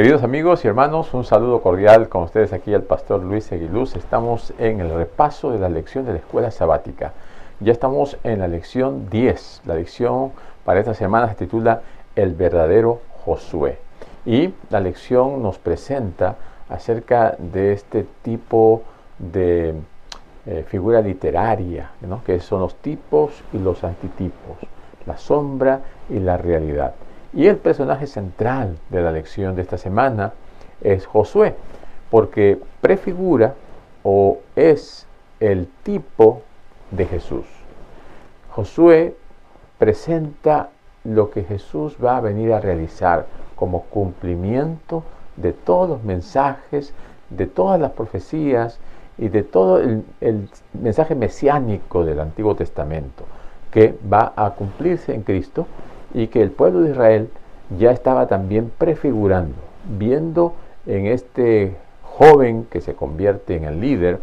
Queridos amigos y hermanos, un saludo cordial con ustedes aquí el pastor Luis Eguiluz. Estamos en el repaso de la lección de la escuela sabática. Ya estamos en la lección 10. La lección para esta semana se titula El verdadero Josué. Y la lección nos presenta acerca de este tipo de figura literaria, ¿no? Que son los tipos y los antitipos, la sombra y la realidad. Y el personaje central de la lección de esta semana es Josué, porque prefigura o es el tipo de Jesús. Josué presenta lo que Jesús va a venir a realizar como cumplimiento de todos los mensajes, de todas las profecías y de todo el mensaje mesiánico del Antiguo Testamento, que va a cumplirse en Cristo y que el pueblo de Israel ya estaba también prefigurando, viendo en este joven que se convierte en el líder,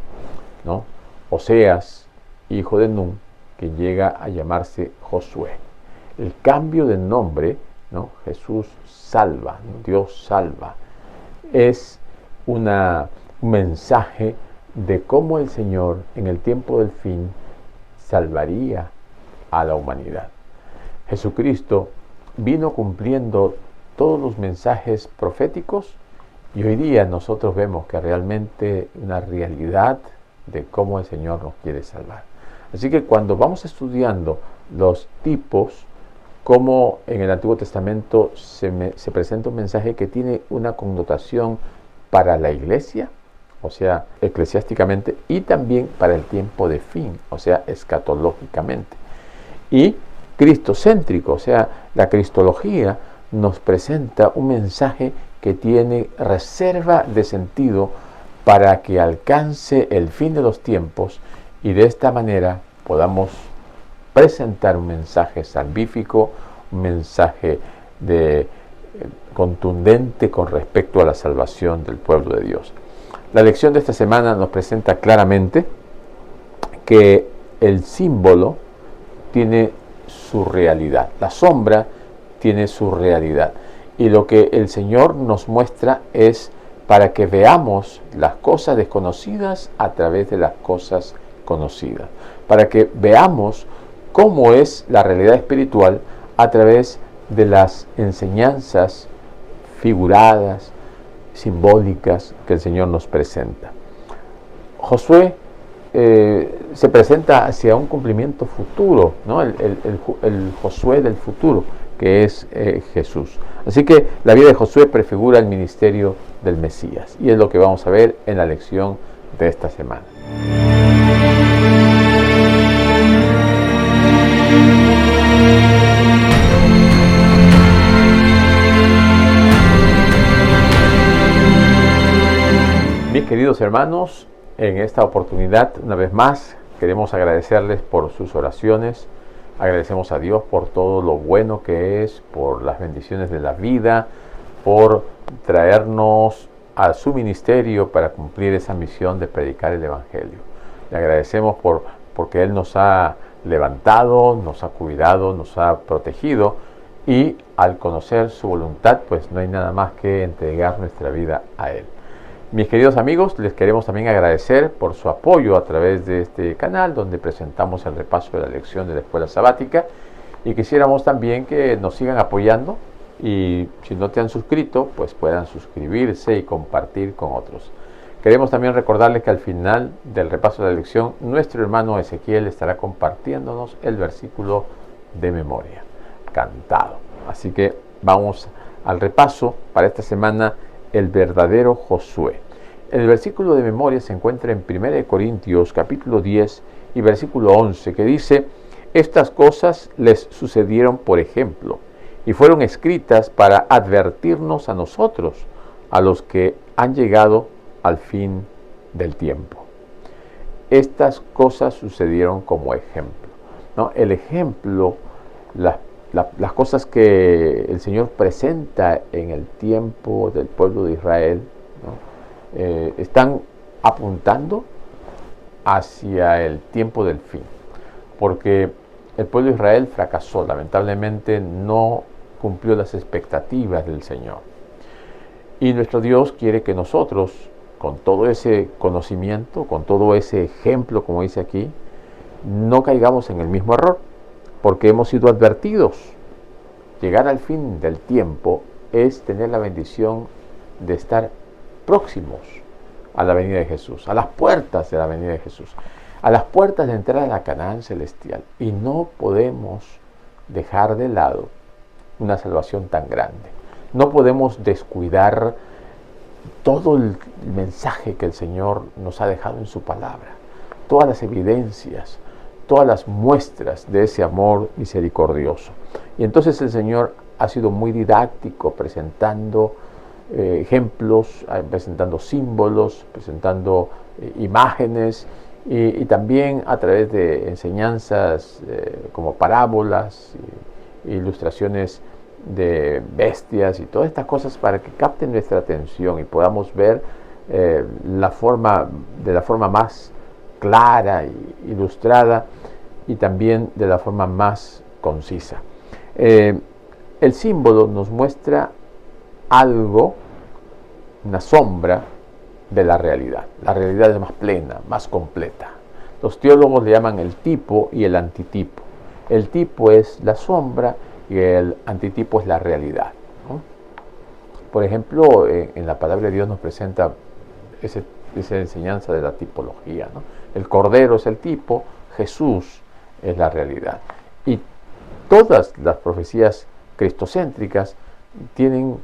¿no? Oseas, hijo de Nun, que llega a llamarse Josué. El cambio de nombre, ¿no? Jesús salva, ¿no? Dios salva, es un mensaje de cómo el Señor en el tiempo del fin salvaría a la humanidad. Jesucristo vino cumpliendo todos los mensajes proféticos y hoy día nosotros vemos que realmente una realidad de cómo el Señor nos quiere salvar. Así que cuando vamos estudiando los tipos, como en el Antiguo Testamento se presenta un mensaje que tiene una connotación para la iglesia, o sea, eclesiásticamente, y también para el tiempo de fin, o sea, escatológicamente. Y cristocéntrico, o sea, la cristología nos presenta un mensaje que tiene reserva de sentido para que alcance el fin de los tiempos y de esta manera podamos presentar un mensaje salvífico, un mensaje contundente con respecto a la salvación del pueblo de Dios. La lección de esta semana nos presenta claramente que el símbolo tiene su realidad, la sombra tiene su realidad, y lo que el Señor nos muestra es para que veamos las cosas desconocidas a través de las cosas conocidas, para que veamos cómo es la realidad espiritual a través de las enseñanzas figuradas, simbólicas que el Señor nos presenta. Josué se presenta hacia un cumplimiento futuro, ¿no? El Josué del futuro, que es Jesús. Así que la vida de Josué prefigura el ministerio del Mesías, y es lo que vamos a ver en la lección de esta semana. Mis queridos hermanos, en esta oportunidad, una vez más, queremos agradecerles por sus oraciones. Agradecemos a Dios por todo lo bueno que es, por las bendiciones de la vida, por traernos a su ministerio para cumplir esa misión de predicar el Evangelio. Le agradecemos porque Él nos ha levantado, nos ha cuidado, nos ha protegido, y al conocer su voluntad, pues no hay nada más que entregar nuestra vida a Él. Mis queridos amigos, les queremos también agradecer por su apoyo a través de este canal, donde presentamos el repaso de la lección de la escuela sabática, y quisiéramos también que nos sigan apoyando, y si no te han suscrito, pues puedan suscribirse y compartir con otros. Queremos también recordarles que al final del repaso de la lección, nuestro hermano Ezequiel estará compartiéndonos el versículo de memoria, cantado. Así que vamos al repaso para esta semana, el verdadero Josué. El versículo de memoria se encuentra en 1 Corintios capítulo 10 y versículo 11, que dice: estas cosas les sucedieron por ejemplo, y fueron escritas para advertirnos a nosotros, a los que han llegado al fin del tiempo. Estas cosas sucedieron como ejemplo, ¿no? El ejemplo, las cosas que el Señor presenta en el tiempo del pueblo de Israel, ¿no? Están apuntando hacia el tiempo del fin, porque el pueblo de Israel fracasó, lamentablemente no cumplió las expectativas del Señor. Y nuestro Dios quiere que nosotros, con todo ese conocimiento, con todo ese ejemplo, como dice aquí, no caigamos en el mismo error, porque hemos sido advertidos. Llegar al fin del tiempo es tener la bendición de estar próximos a la venida de Jesús, a las puertas de la venida de Jesús, a las puertas de entrar a la Canaán celestial. Y no podemos dejar de lado una salvación tan grande. No podemos descuidar todo el mensaje que el Señor nos ha dejado en su palabra, todas las evidencias, todas las muestras de ese amor misericordioso. Y entonces el Señor ha sido muy didáctico, presentando ejemplos, presentando símbolos, presentando imágenes, y también a través de enseñanzas como parábolas, ilustraciones de bestias y todas estas cosas para que capten nuestra atención y podamos ver de la forma más clara e ilustrada, y también de la forma más concisa. El símbolo nos muestra algo, una sombra de la realidad. La realidad es más plena, más completa. Los teólogos le llaman el tipo y el antitipo. El tipo es la sombra y el antitipo es la realidad, ¿no? Por ejemplo, en la palabra de Dios nos presenta esa enseñanza de la tipología, ¿no? El Cordero es el tipo, Jesús es la realidad. Y todas las profecías cristocéntricas tienen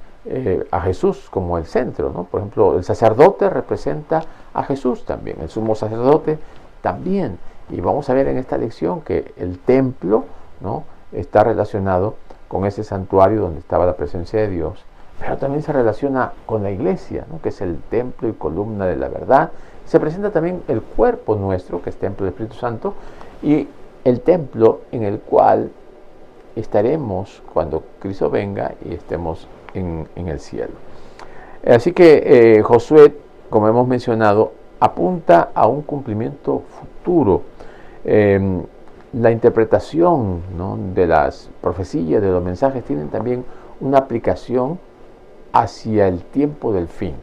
a Jesús como el centro, ¿no? Por ejemplo, el sacerdote representa a Jesús también, el sumo sacerdote también. Y vamos a ver en esta lección que el templo, ¿no?, está relacionado con ese santuario donde estaba la presencia de Dios, pero también se relaciona con la iglesia, ¿no?, que es el templo y columna de la verdad. Se presenta también el cuerpo nuestro, que es templo del Espíritu Santo, y el templo en el cual estaremos cuando Cristo venga y estemos en el cielo. Así que Josué, como hemos mencionado, apunta a un cumplimiento futuro. La interpretación, ¿no?, de las profecías, de los mensajes, tienen también una aplicación hacia el tiempo del fin.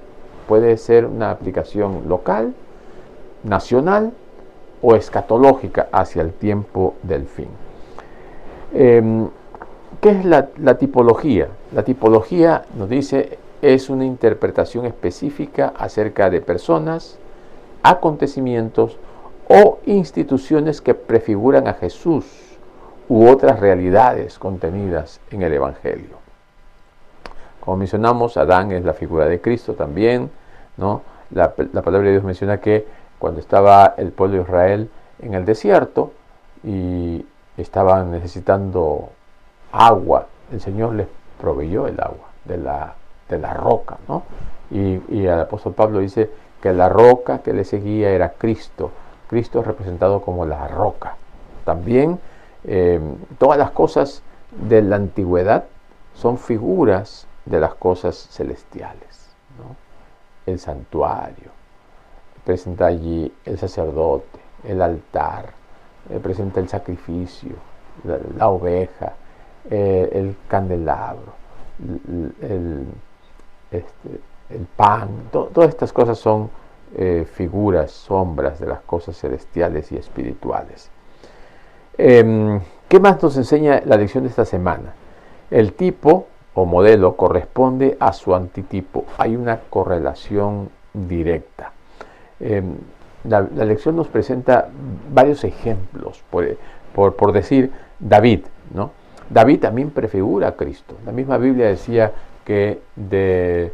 Puede ser una aplicación local, nacional o escatológica hacia el tiempo del fin. ¿Qué es la tipología? La tipología, nos dice, es una interpretación específica acerca de personas, acontecimientos o instituciones que prefiguran a Jesús u otras realidades contenidas en el Evangelio. Como mencionamos, Adán es la figura de Cristo también, ¿no? La palabra de Dios menciona que cuando estaba el pueblo de Israel en el desierto y estaban necesitando agua, el Señor les proveyó el agua de la roca, ¿no? Y el apóstol Pablo dice que la roca que le seguía era Cristo. Cristo es representado como la roca. También todas las cosas de la antigüedad son figuras de las cosas celestiales, ¿no? El santuario presenta allí el sacerdote, el altar, presenta el sacrificio, la oveja, el candelabro, el pan. Todas estas cosas son figuras, sombras de las cosas celestiales y espirituales. ¿Qué más nos enseña la lección de esta semana? El tipo o modelo corresponde a su antitipo. Hay una correlación directa. La lección nos presenta varios ejemplos. Por decir, David, ¿no? David también prefigura a Cristo. La misma Biblia decía que de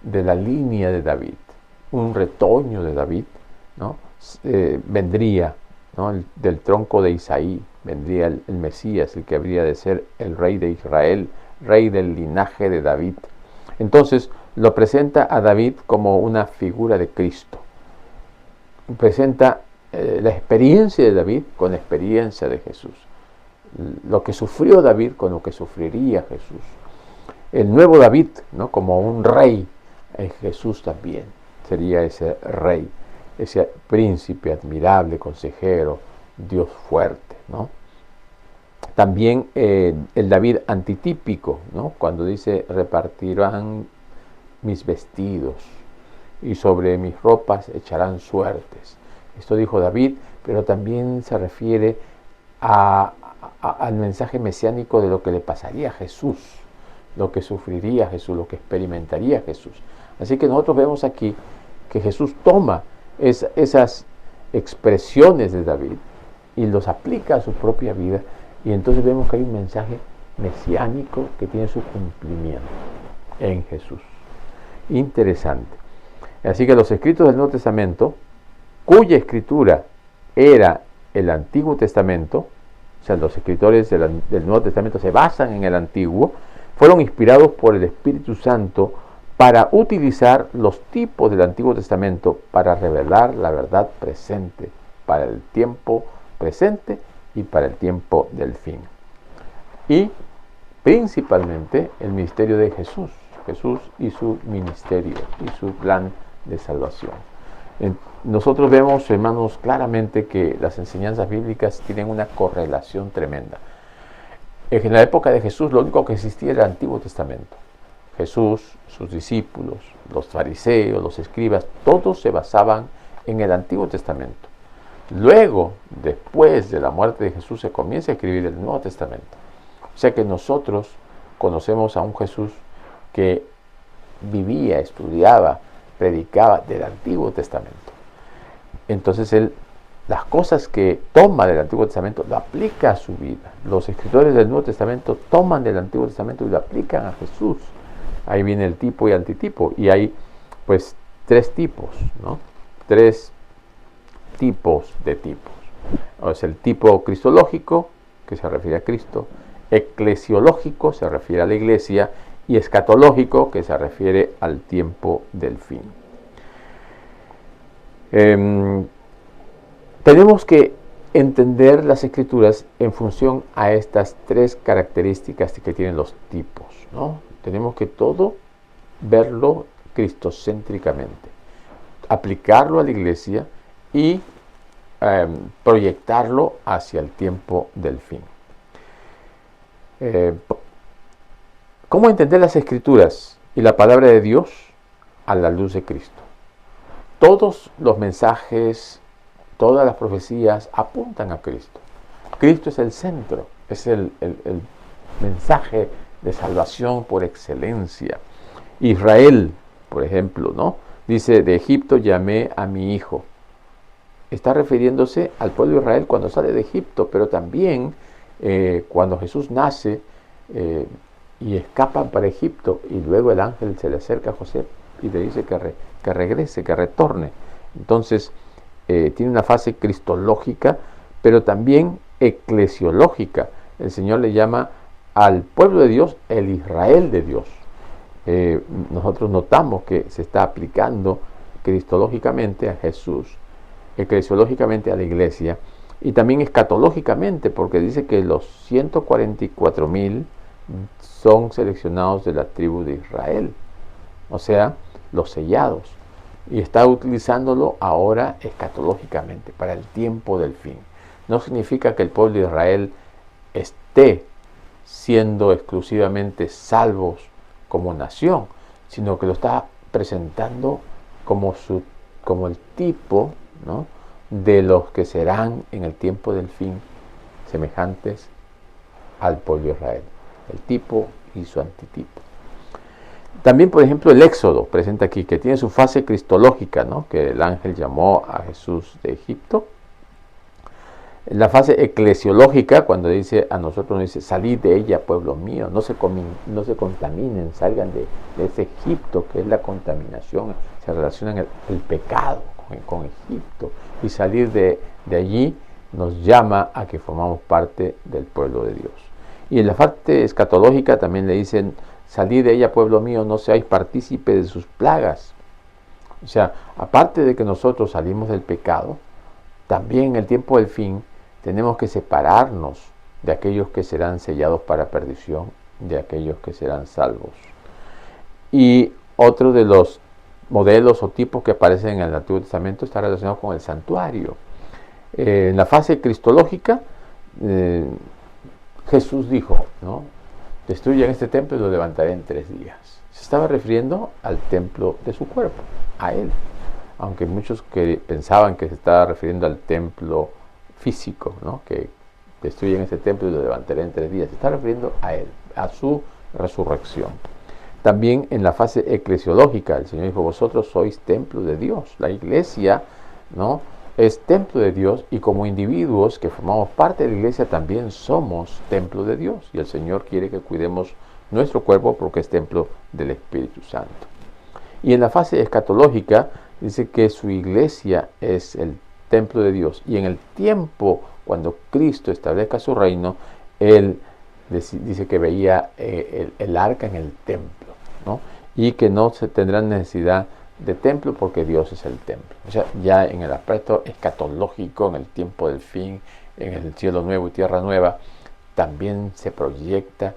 la línea de David, un retoño de David, ¿no?, vendría, ¿no?, del tronco de Isaí, vendría el Mesías, el que habría de ser el rey de Israel, rey del linaje de David. Entonces lo presenta a David como una figura de Cristo. Presenta la experiencia de David con la experiencia de Jesús. Lo que sufrió David con lo que sufriría Jesús. El nuevo David, ¿no?, como un rey, Jesús también sería ese rey, ese príncipe admirable, consejero, Dios fuerte, ¿no? También el David antitípico, ¿no?, cuando dice repartirán mis vestidos y sobre mis ropas echarán suertes. Esto dijo David, pero también se refiere al mensaje mesiánico de lo que le pasaría a Jesús, lo que sufriría Jesús, lo que experimentaría Jesús. Así que nosotros vemos aquí que Jesús toma esas expresiones de David y los aplica a su propia vida, y entonces vemos que hay un mensaje mesiánico que tiene su cumplimiento en Jesús. Interesante. Así que los escritos del Nuevo Testamento, cuya escritura era el Antiguo Testamento, o sea, los escritores del Nuevo Testamento se basan en el Antiguo, fueron inspirados por el Espíritu Santo para utilizar los tipos del Antiguo Testamento para revelar la verdad presente, para el tiempo presente y para el tiempo del fin. Y principalmente el ministerio de Jesús y su ministerio y su plan de salvación. Nosotros vemos, hermanos, claramente que las enseñanzas bíblicas tienen una correlación tremenda. En la época de Jesús lo único que existía era el Antiguo Testamento. Jesús, sus discípulos, los fariseos, los escribas, todos se basaban en el Antiguo Testamento. Luego, después de la muerte de Jesús, se comienza a escribir el Nuevo Testamento. O sea que nosotros conocemos a un Jesús que vivía, estudiaba, predicaba del Antiguo Testamento. Entonces él, las cosas que toma del Antiguo Testamento lo aplica a su vida. Los escritores del Nuevo Testamento toman del Antiguo Testamento y lo aplican a Jesús. Ahí viene el tipo y antitipo, y hay pues tres tipos, ¿no? Tres tipos de tipos. O sea, el tipo cristológico, que se refiere a Cristo; eclesiológico, se refiere a la iglesia; y escatológico, que se refiere al tiempo del fin. Tenemos que entender las escrituras en función a estas tres características que tienen los tipos, ¿no? Tenemos que todo verlo cristocéntricamente, aplicarlo a la iglesia y proyectarlo hacia el tiempo del fin. ¿Cómo entender las escrituras y la palabra de Dios a la luz de Cristo? Todos los mensajes, todas las profecías apuntan a Cristo. Cristo es el centro, es el mensaje de salvación por excelencia. Israel, por ejemplo, ¿no? Dice, de Egipto llamé a mi hijo. Está refiriéndose al pueblo de Israel cuando sale de Egipto, pero también cuando Jesús nace y escapan para Egipto, y luego el ángel se le acerca a José y le dice que regrese, que retorne. Entonces, tiene una fase cristológica, pero también eclesiológica. El Señor le llama al pueblo de Dios el Israel de Dios. Nosotros notamos que se está aplicando cristológicamente a Jesús, eclesiológicamente a la iglesia, y también escatológicamente, porque dice que los 144,000 son seleccionados de la tribu de Israel, o sea, los sellados, y está utilizándolo ahora escatológicamente para el tiempo del fin. No significa que el pueblo de Israel esté siendo exclusivamente salvos como nación, sino que lo está presentando como el tipo, ¿no?, de los que serán en el tiempo del fin semejantes al pueblo de Israel, el tipo y su antitipo. También, por ejemplo, el Éxodo presenta aquí que tiene su fase cristológica, ¿no?, que el ángel llamó a Jesús de Egipto. La fase eclesiológica, cuando dice a nosotros, nos dice, salid de ella, pueblo mío, no se contaminen, salgan de ese Egipto, que es la contaminación, se relaciona el pecado con Egipto, y salir de allí nos llama a que formamos parte del pueblo de Dios. Y en la parte escatológica también le dicen, salid de ella, pueblo mío, no seáis partícipe de sus plagas. O sea, aparte de que nosotros salimos del pecado, también en el tiempo del fin tenemos que separarnos de aquellos que serán sellados para perdición, de aquellos que serán salvos. Y otro de los modelos o tipos que aparecen en el Antiguo Testamento está relacionado con el santuario. En la fase cristológica, Jesús dijo, ¿no?, destruyan este templo y lo levantaré en 3 días. Se estaba refiriendo al templo de su cuerpo, a Él. Aunque muchos pensaban que se estaba refiriendo al templo físico, ¿no? Que destruyen ese templo y lo levantaré en 3 días. Se está refiriendo a Él, a su resurrección. También en la fase eclesiológica, el Señor dijo, vosotros sois templo de Dios. La iglesia, ¿no?, es templo de Dios, y como individuos que formamos parte de la iglesia también somos templo de Dios. Y el Señor quiere que cuidemos nuestro cuerpo porque es templo del Espíritu Santo. Y en la fase escatológica dice que su iglesia es el templo de Dios. Y en el tiempo, cuando Cristo establezca su reino, Él dice que veía el arca en el templo, ¿no? Y que no se tendrán necesidad de templo porque Dios es el templo. O sea, ya en el aspecto escatológico, en el tiempo del fin, en el cielo nuevo y tierra nueva, también se proyecta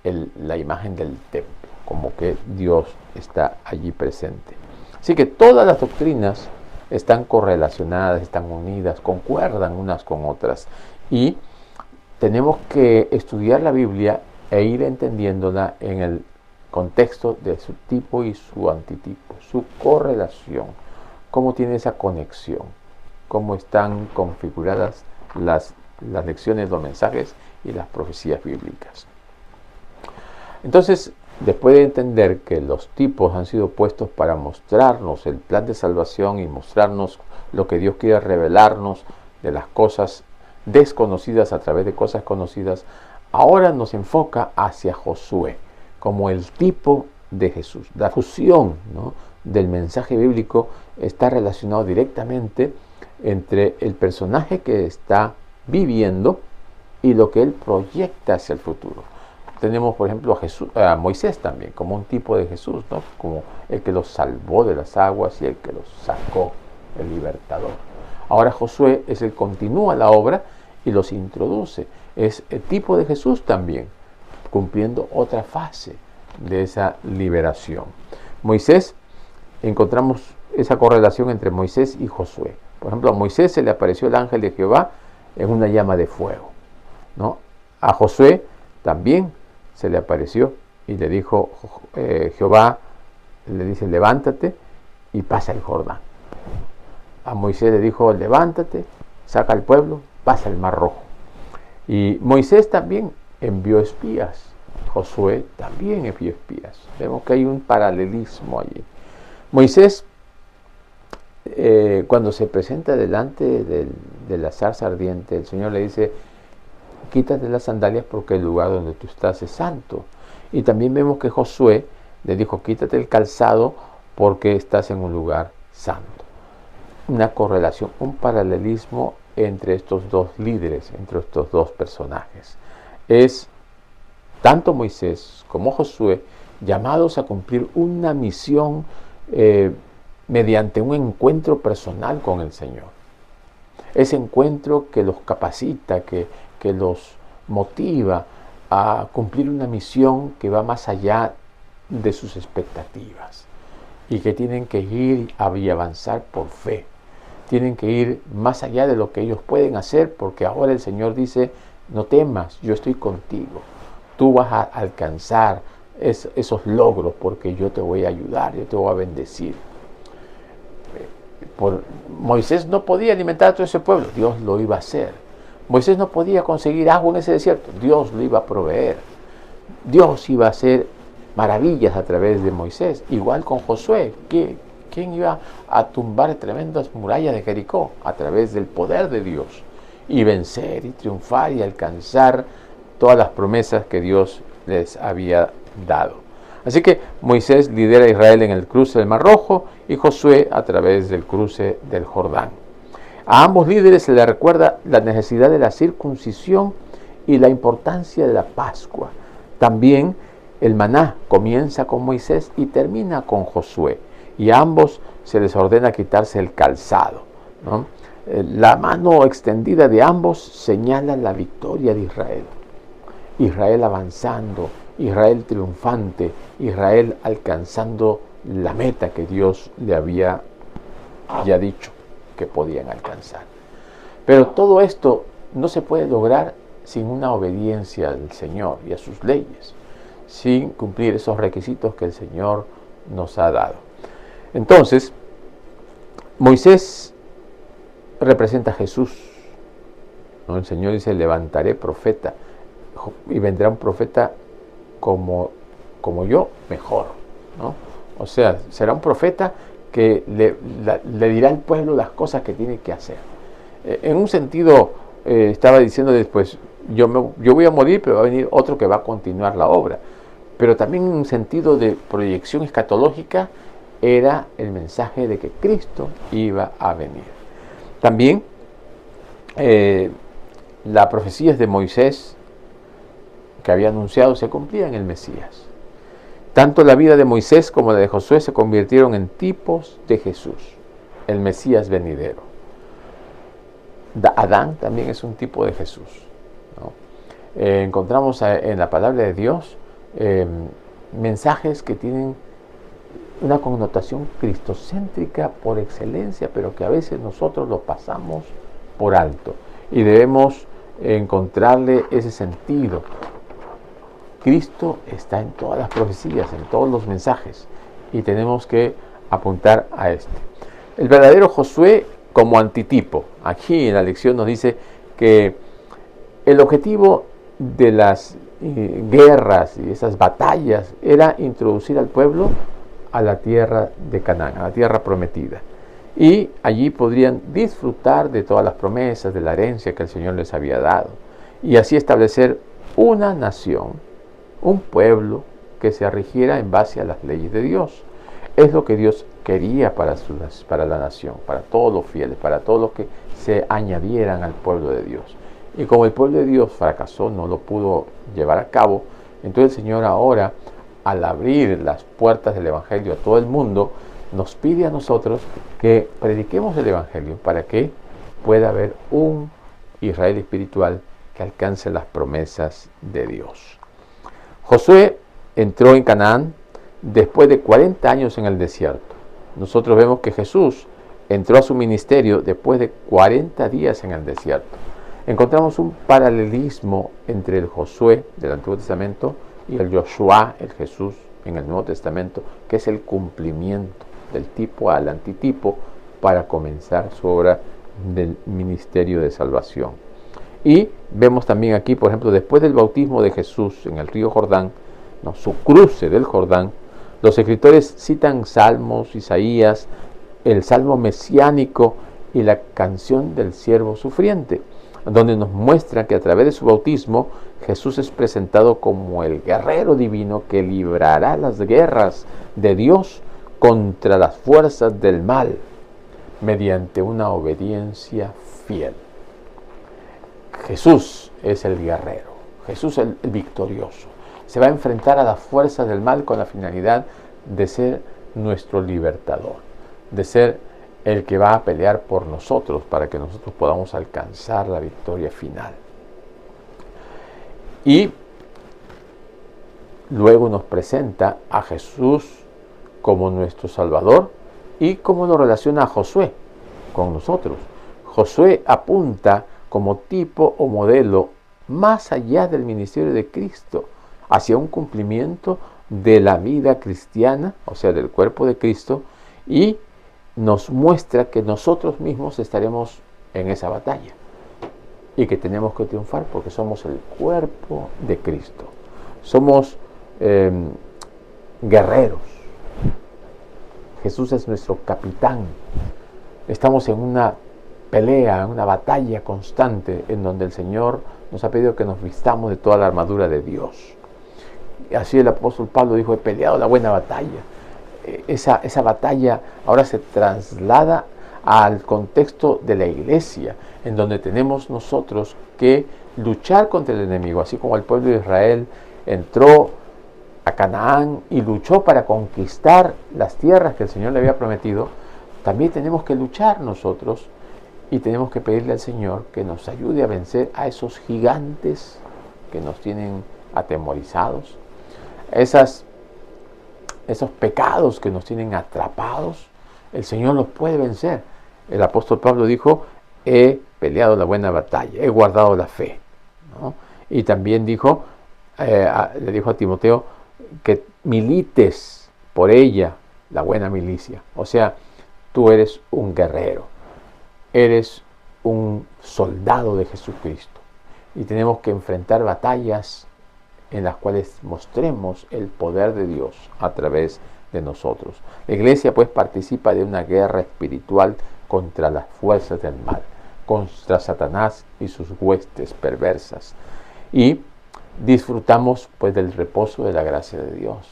la imagen del templo, como que Dios está allí presente. Así que todas las doctrinas están correlacionadas, están unidas, concuerdan unas con otras. Y tenemos que estudiar la Biblia e ir entendiéndola en el contexto de su tipo y su antitipo, su correlación, cómo tiene esa conexión, cómo están configuradas las lecciones, los mensajes y las profecías bíblicas. Entonces, después de entender que los tipos han sido puestos para mostrarnos el plan de salvación y mostrarnos lo que Dios quiere revelarnos de las cosas desconocidas a través de cosas conocidas, ahora nos enfoca hacia Josué como el tipo de Jesús. La fusión, ¿no?, del mensaje bíblico está relacionado directamente entre el personaje que está viviendo y lo que él proyecta hacia el futuro. Tenemos, por ejemplo, a Moisés también, como un tipo de Jesús, ¿no?, como el que los salvó de las aguas y el que los sacó, el libertador. Ahora Josué es el que continúa la obra y los introduce. Es el tipo de Jesús también, cumpliendo otra fase de esa liberación. Moisés, encontramos esa correlación entre Moisés y Josué. Por ejemplo, a Moisés se le apareció el ángel de Jehová en una llama de fuego, ¿no? A Josué también se le apareció y le dijo, Jehová le dice, levántate y pasa el Jordán. A Moisés le dijo, levántate, saca al pueblo, pasa el Mar Rojo. Y Moisés también envió espías. Josué también envió espías. Vemos que hay un paralelismo allí. Moisés, cuando se presenta delante de la zarza ardiente, el Señor le dice, quítate las sandalias porque el lugar donde tú estás es santo. Y también vemos que Josué le dijo, quítate el calzado porque estás en un lugar santo. Una correlación, un paralelismo entre estos dos líderes, entre estos dos personajes. Es tanto Moisés como Josué llamados a cumplir una misión mediante un encuentro personal con el Señor. Ese encuentro que los capacita, que los motiva a cumplir una misión que va más allá de sus expectativas y que tienen que ir y avanzar por fe. Tienen que ir más allá de lo que ellos pueden hacer, porque ahora el Señor dice, no temas, yo estoy contigo. Tú vas a alcanzar esos logros porque yo te voy a ayudar, yo te voy a bendecir. Moisés no podía alimentar a todo ese pueblo, Dios lo iba a hacer. Moisés no podía conseguir agua en ese desierto, Dios lo iba a proveer. Dios iba a hacer maravillas a través de Moisés, igual con Josué. ¿Quién iba a tumbar tremendas murallas de Jericó? A través del poder de Dios, y vencer y triunfar y alcanzar todas las promesas que Dios les había dado. Así que Moisés lidera a Israel en el cruce del Mar Rojo y Josué a través del cruce del Jordán. A ambos líderes se les recuerda la necesidad de la circuncisión y la importancia de la Pascua. También el maná comienza con Moisés y termina con Josué, y a ambos se les ordena quitarse el calzado, ¿no? La mano extendida de ambos señala la victoria de Israel. Israel avanzando, Israel triunfante, Israel alcanzando la meta que Dios le había ya dicho que podían alcanzar. Pero todo esto no se puede lograr sin una obediencia al Señor y a sus leyes. sin cumplir esos requisitos que el Señor nos ha dado. Entonces, Moisés representa a Jesús, ¿no? El Señor dice: levantaré profeta, y vendrá un profeta como yo, mejor, ¿no? O sea, será un profeta que le dirá al pueblo las cosas que tiene que hacer. En un sentido, estaba diciendo después, yo voy a morir, pero va a venir otro que va a continuar la obra. Pero también en un sentido de proyección escatológica, era el mensaje de que Cristo iba a venir. También las profecías de Moisés que había anunciado se cumplían en el Mesías. Tanto la vida de Moisés como la de Josué se convirtieron en tipos de Jesús, el Mesías venidero. Adán también es un tipo de Jesús, ¿no? Encontramos en la palabra de Dios mensajes que tienen una connotación cristocéntrica por excelencia, pero que a veces nosotros lo pasamos por alto y debemos encontrarle ese sentido. Cristo está en todas las profecías, en todos los mensajes, y tenemos que apuntar a este. El verdadero Josué como antitipo. Aquí en la lección nos dice que el objetivo de las guerras y esas batallas era introducir al pueblo a la tierra de Canaán, a la tierra prometida. Y allí podrían disfrutar de todas las promesas, de la herencia que el Señor les había dado. Y así establecer una nación, un pueblo que se rigiera en base a las leyes de Dios. Es lo que Dios quería para la nación, para todos los fieles, para todos los que se añadieran al pueblo de Dios. Y como el pueblo de Dios fracasó, no lo pudo llevar a cabo, entonces el Señor ahora, al abrir las puertas del Evangelio a todo el mundo, nos pide a nosotros que prediquemos el Evangelio para que pueda haber un Israel espiritual que alcance las promesas de Dios. Josué entró en Canaán después de 40 años en el desierto. Nosotros vemos que Jesús entró a su ministerio después de 40 días en el desierto. Encontramos un paralelismo entre el Josué del Antiguo Testamento y el Joshua, el Jesús en el Nuevo Testamento, que es el cumplimiento del tipo al antitipo para comenzar su obra del ministerio de salvación. Y vemos también aquí, por ejemplo, después del bautismo de Jesús en el río Jordán, su cruce del Jordán, los escritores citan Salmos, Isaías, el Salmo mesiánico y la canción del siervo sufriente, donde nos muestra que a través de su bautismo Jesús es presentado como el guerrero divino que librará las guerras de Dios contra las fuerzas del mal mediante una obediencia fiel. Jesús es el guerrero, Jesús es el victorioso. Se va a enfrentar a las fuerzas del mal con la finalidad de ser nuestro libertador, de ser el que va a pelear por nosotros para que nosotros podamos alcanzar la victoria final. Y luego nos presenta a Jesús como nuestro Salvador y cómo lo relaciona a Josué con nosotros. Josué apunta como tipo o modelo más allá del ministerio de Cristo, hacia un cumplimiento de la vida cristiana, o sea, del cuerpo de Cristo, y nos muestra que nosotros mismos estaremos en esa batalla y que tenemos que triunfar porque somos el cuerpo de Cristo. Somos guerreros. Jesús es nuestro capitán. Estamos en una pelea, en una batalla constante en donde el Señor nos ha pedido que nos vistamos de toda la armadura de Dios. Así el apóstol Pablo dijo: he peleado la buena batalla. Esa batalla ahora se traslada al contexto de la iglesia, en donde tenemos nosotros que luchar contra el enemigo, así como el pueblo de Israel entró a Canaán y luchó para conquistar las tierras que el Señor le había prometido. También tenemos que luchar nosotros y tenemos que pedirle al Señor que nos ayude a vencer a esos gigantes que nos tienen atemorizados, esos pecados que nos tienen atrapados. El Señor los puede vencer. El apóstol Pablo dijo: he peleado la buena batalla, he guardado la fe, ¿no? Y también dijo, le dijo a Timoteo: que milites por ella, la buena milicia. O sea, tú eres un guerrero, eres un soldado de Jesucristo. Y tenemos que enfrentar batallas en las cuales mostremos el poder de Dios a través de nosotros. La iglesia pues participa de una guerra espiritual contra las fuerzas del mal, contra Satanás y sus huestes perversas. Y disfrutamos pues del reposo de la gracia de Dios.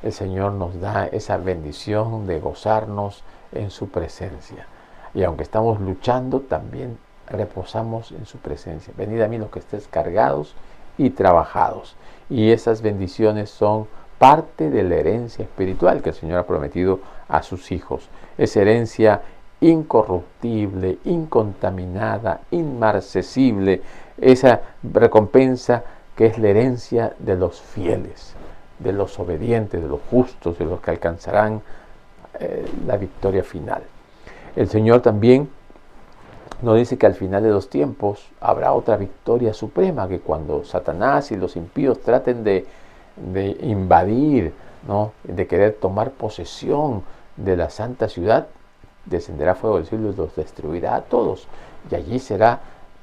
El Señor nos da esa bendición de gozarnos en su presencia. Y aunque estamos luchando, también reposamos en su presencia. Venid a mí los que estéis cargados y trabajados. Y esas bendiciones son parte de la herencia espiritual que el Señor ha prometido a sus hijos. Es herencia incorruptible, incontaminada, inmarcesible. Esa recompensa que es la herencia de los fieles, de los obedientes, de los justos, de los que alcanzarán la victoria final. El Señor también nos dice que al final de los tiempos habrá otra victoria suprema, que cuando Satanás y los impíos traten de invadir, ¿no?, de querer tomar posesión de la santa ciudad, descenderá fuego del cielo y los destruirá a todos. Y allí será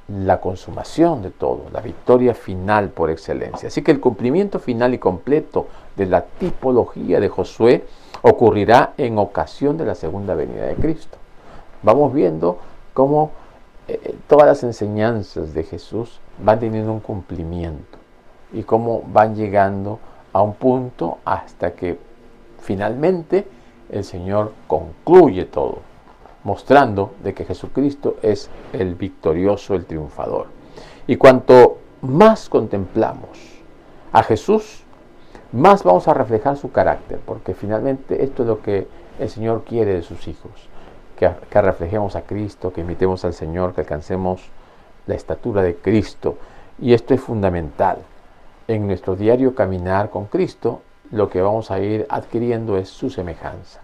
la consumación de todo, la victoria final por excelencia. Así que el cumplimiento final y completo de la tipología de Josué ocurrirá en ocasión de la segunda venida de Cristo. Vamos viendo cómo todas las enseñanzas de Jesús van teniendo un cumplimiento y cómo van llegando a un punto hasta que finalmente el Señor concluye todo, mostrando de que Jesucristo es el victorioso, el triunfador. Y cuanto más contemplamos a Jesús, más vamos a reflejar su carácter, porque finalmente esto es lo que el Señor quiere de sus hijos, que reflejemos a Cristo, que imitemos al Señor, que alcancemos la estatura de Cristo. Y esto es fundamental. En nuestro diario caminar con Cristo, lo que vamos a ir adquiriendo es su semejanza.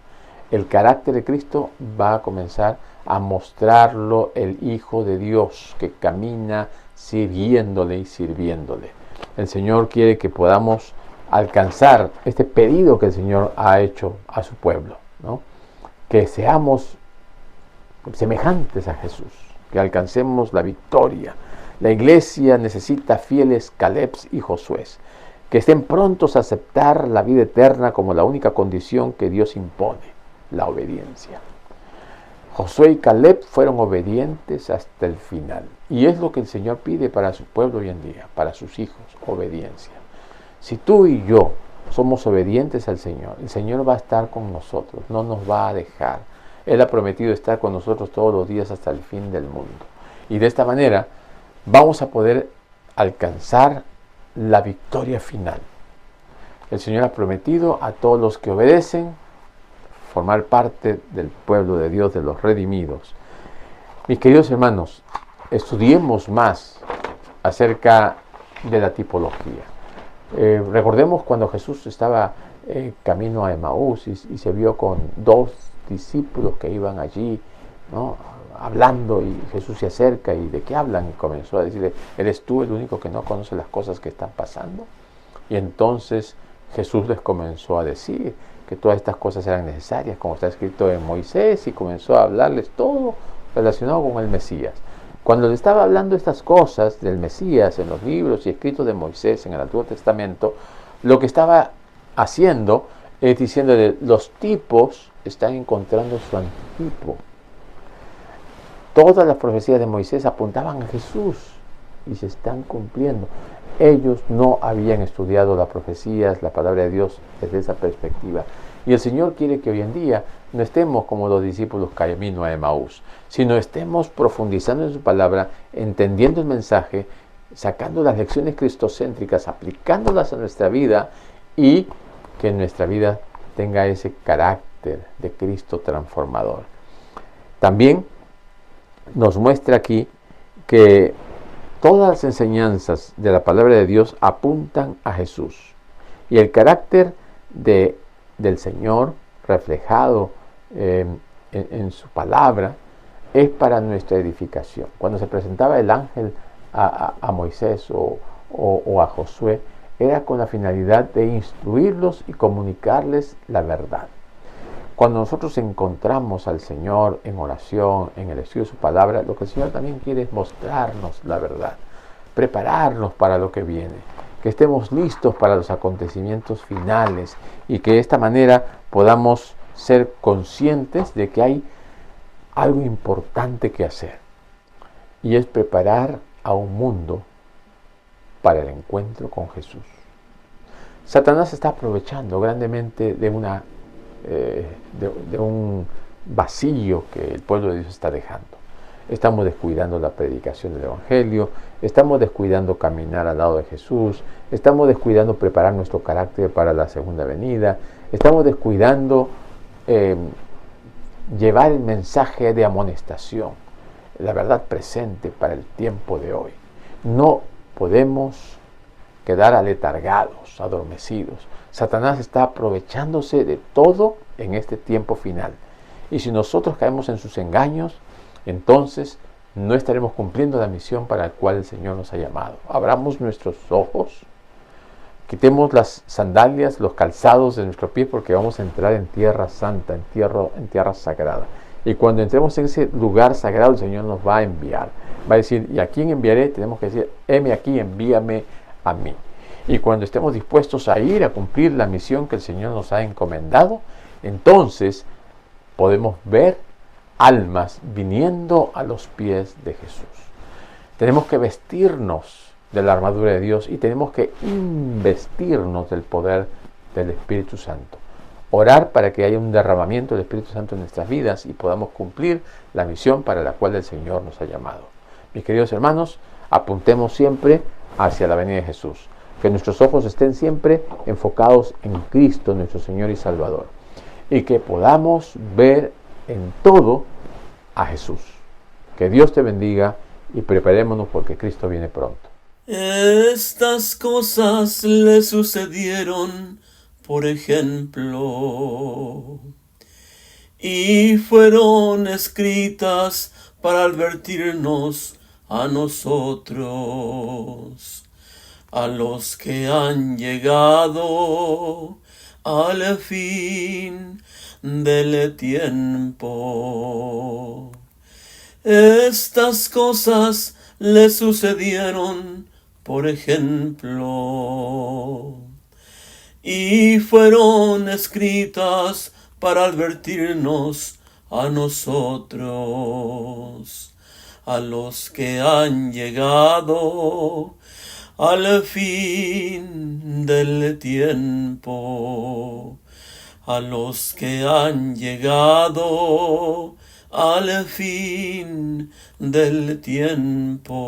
El carácter de Cristo va a comenzar a mostrarlo el Hijo de Dios, que camina sirviéndole y sirviéndole. El Señor quiere que podamos alcanzar este pedido que el Señor ha hecho a su pueblo, ¿no? Que seamos semejantes a Jesús, que alcancemos la victoria. La iglesia necesita fieles Calebs y Josués, que estén prontos a aceptar la vida eterna como la única condición que Dios impone, la obediencia. Josué y Caleb fueron obedientes hasta el final. Y es lo que el Señor pide para su pueblo hoy en día, para sus hijos, obediencia. Si tú y yo somos obedientes al Señor, el Señor va a estar con nosotros, no nos va a dejar. Él ha prometido estar con nosotros todos los días hasta el fin del mundo. Y de esta manera vamos a poder alcanzar la victoria final. El Señor ha prometido a todos los que obedecen formar parte del pueblo de Dios, de los redimidos. Mis queridos hermanos, estudiemos más acerca de la tipología. Recordemos cuando Jesús estaba camino a Emaús y se vio con dos discípulos que iban allí, ¿no?, hablando, y Jesús se acerca y ¿de qué hablan? Y comenzó a decirle: ¿eres tú el único que no conoce las cosas que están pasando? Y entonces Jesús les comenzó a decir que todas estas cosas eran necesarias, como está escrito en Moisés, y comenzó a hablarles todo relacionado con el Mesías. Cuando le estaba hablando estas cosas del Mesías en los libros y escritos de Moisés en el Antiguo Testamento, lo que estaba haciendo es diciéndole: los tipos están encontrando su antitipo. Todas las profecías de Moisés apuntaban a Jesús y se están cumpliendo. Ellos no habían estudiado las profecías, la palabra de Dios desde esa perspectiva. Y el Señor quiere que hoy en día no estemos como los discípulos camino a Emaús, sino estemos profundizando en su palabra, entendiendo el mensaje, sacando las lecciones cristocéntricas, aplicándolas a nuestra vida, y que nuestra vida tenga ese carácter de Cristo transformador. También nos muestra aquí que todas las enseñanzas de la palabra de Dios apuntan a Jesús, y el carácter del Señor reflejado en su palabra es para nuestra edificación. Cuando se presentaba el ángel a Moisés o a Josué, era con la finalidad de instruirlos y comunicarles la verdad. Cuando nosotros encontramos al Señor en oración, en el estudio de su palabra, lo que el Señor también quiere es mostrarnos la verdad, prepararnos para lo que viene, que estemos listos para los acontecimientos finales y que de esta manera podamos ser conscientes de que hay algo importante que hacer, y es preparar a un mundo para el encuentro con Jesús. Satanás está aprovechando grandemente de un vacío que el pueblo de Dios está dejando. Estamos descuidando la predicación del Evangelio, estamos descuidando caminar al lado de Jesús, estamos descuidando preparar nuestro carácter para la segunda venida, estamos descuidando llevar el mensaje de amonestación, la verdad presente para el tiempo de hoy. No podemos quedar aletargados, adormecidos. Satanás está aprovechándose de todo en este tiempo final. Y si nosotros caemos en sus engaños, entonces no estaremos cumpliendo la misión para la cual el Señor nos ha llamado. Abramos nuestros ojos, quitemos las sandalias, los calzados de nuestro pie, porque vamos a entrar en tierra santa, en tierra sagrada. Y cuando entremos en ese lugar sagrado, el Señor nos va a enviar. Va a decir, ¿y a quién enviaré? Tenemos que decir, heme aquí, envíame a mí. Y cuando estemos dispuestos a ir a cumplir la misión que el Señor nos ha encomendado, entonces podemos ver almas viniendo a los pies de Jesús. Tenemos que vestirnos de la armadura de Dios y tenemos que investirnos del poder del Espíritu Santo. Orar para que haya un derramamiento del Espíritu Santo en nuestras vidas y podamos cumplir la misión para la cual el Señor nos ha llamado. Mis queridos hermanos, apuntemos siempre hacia la venida de Jesús. Que nuestros ojos estén siempre enfocados en Cristo, nuestro Señor y Salvador. Y que podamos ver en todo a Jesús. Que Dios te bendiga y preparémonos porque Cristo viene pronto. Estas cosas le sucedieron, por ejemplo, y fueron escritas para advertirnos a nosotros, a los que han llegado al fin del tiempo. Estas cosas le sucedieron, por ejemplo, y fueron escritas para advertirnos a nosotros, a los que han llegado al fin del tiempo, a los que han llegado al fin del tiempo,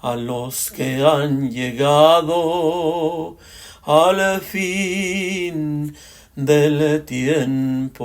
a los que han llegado al fin del tiempo.